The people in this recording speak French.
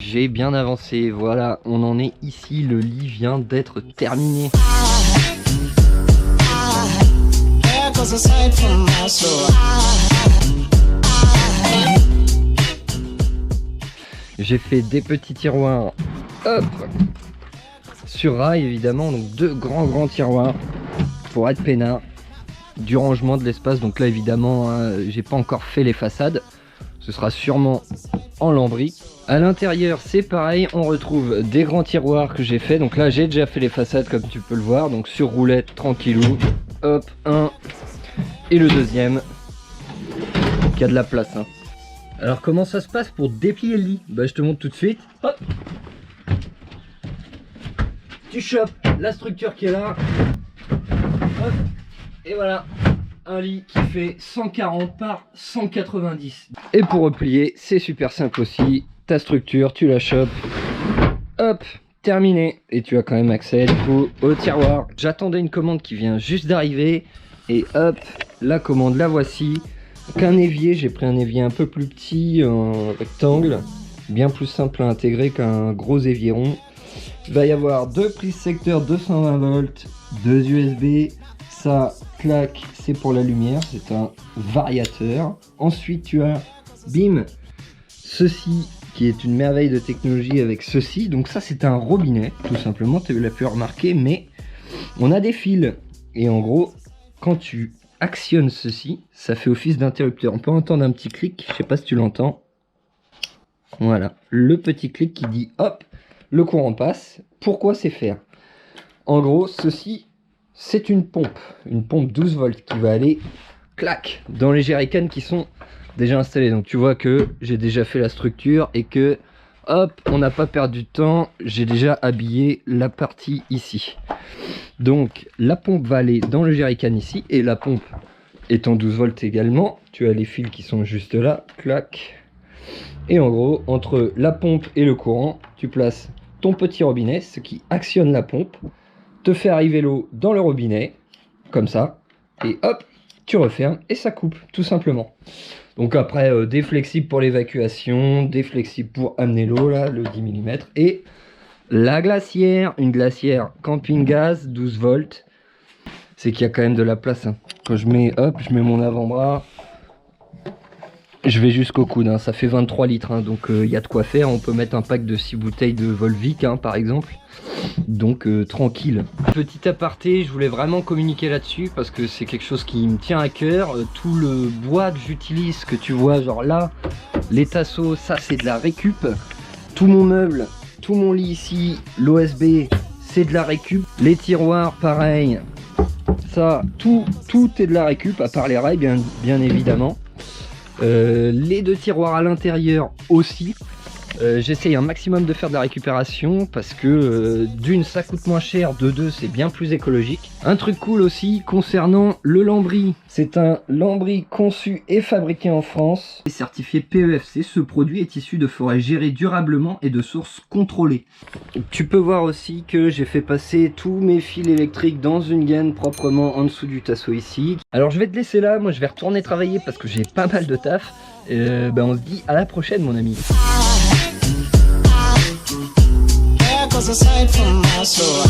J'ai bien avancé, voilà, on en est ici, le lit vient d'être terminé. J'ai fait des petits tiroirs, hop, sur rail évidemment, donc deux grands tiroirs pour être peinard, du rangement de l'espace. Donc là évidemment, hein, j'ai pas encore fait les façades, ce sera sûrement en lambris. À l'intérieur c'est pareil, on retrouve des grands tiroirs que j'ai fait. Donc là j'ai déjà fait les façades comme tu peux le voir, donc sur roulette tranquillou, hop, un et le deuxième qui a de la place, hein. Alors comment ça se passe pour déplier le lit? Bah je te montre tout de suite. Hop, tu chopes la structure qui est là, hop, et voilà un lit qui fait 140 par 190. Et pour replier c'est super simple aussi, ta structure tu la chopes, hop, terminé. Et tu as quand même accès du coup au tiroir. J'attendais une commande qui vient juste d'arriver et hop, la commande la voici. Qu'un évier, j'ai pris un évier un peu plus petit en rectangle, bien plus simple à intégrer qu'un gros évier rond. Il va y avoir deux prises secteur 220 volts, deux USB, ça clac, c'est pour la lumière, c'est un variateur. Ensuite tu as bim, ceci qui est une merveille de technologie avec ceci. Donc ça c'est un robinet tout simplement, tu l'as pu remarquer, mais on a des fils et en gros quand tu actionne ceci, ça fait office d'interrupteur. On peut entendre un petit clic, je sais pas si tu l'entends. Voilà, le petit clic qui dit hop, le courant passe. Pourquoi c'est faire? En gros, ceci, c'est une pompe 12 volts qui va aller clac dans les jerrycans qui sont déjà installés. Donc tu vois que j'ai déjà fait la structure et que hop, on n'a pas perdu de temps, j'ai déjà habillé la partie ici. Donc la pompe va aller dans le jerrycan ici, et la pompe étant 12 volts également, tu as les fils qui sont juste là, clac. Et en gros, entre la pompe et le courant, tu places ton petit robinet, ce qui actionne la pompe, te fait arriver l'eau dans le robinet, comme ça, et hop, tu refermes et ça coupe, tout simplement. Donc après, des flexibles pour l'évacuation, des flexibles pour amener l'eau, là, le 10 mm, et la glacière, une glacière camping gaz 12 volts. C'est qu'il y a quand même de la place, hein. Quand je mets, hop, je mets mon avant-bras, je vais jusqu'au coude, hein. Ça fait 23 litres, hein. Donc il y a de quoi faire. On peut mettre un pack de 6 bouteilles de Volvic, hein, par exemple. Donc tranquille. Petit aparté, je voulais vraiment communiquer là-dessus parce que c'est quelque chose qui me tient à cœur. Tout le bois que j'utilise, que tu vois, genre là, les tasseaux, ça c'est de la récup. Tout mon meuble, tout mon lit ici, l'OSB, c'est de la récup. Les tiroirs, pareil. Ça, tout est de la récup, à part les rails, bien évidemment. Les deux tiroirs à l'intérieur aussi. J'essaye un maximum de faire de la récupération parce que d'une ça coûte moins cher, de deux c'est bien plus écologique. Un truc cool aussi concernant le lambris, c'est un lambris conçu et fabriqué en France et certifié PEFC. Ce produit est issu de forêts gérées durablement et de sources contrôlées. Tu peux voir aussi que j'ai fait passer tous mes fils électriques dans une gaine proprement en dessous du tasseau ici. Alors je vais te laisser là, moi je vais retourner travailler parce que j'ai pas mal de taf. On se dit à la prochaine mon ami. Aside from my soul.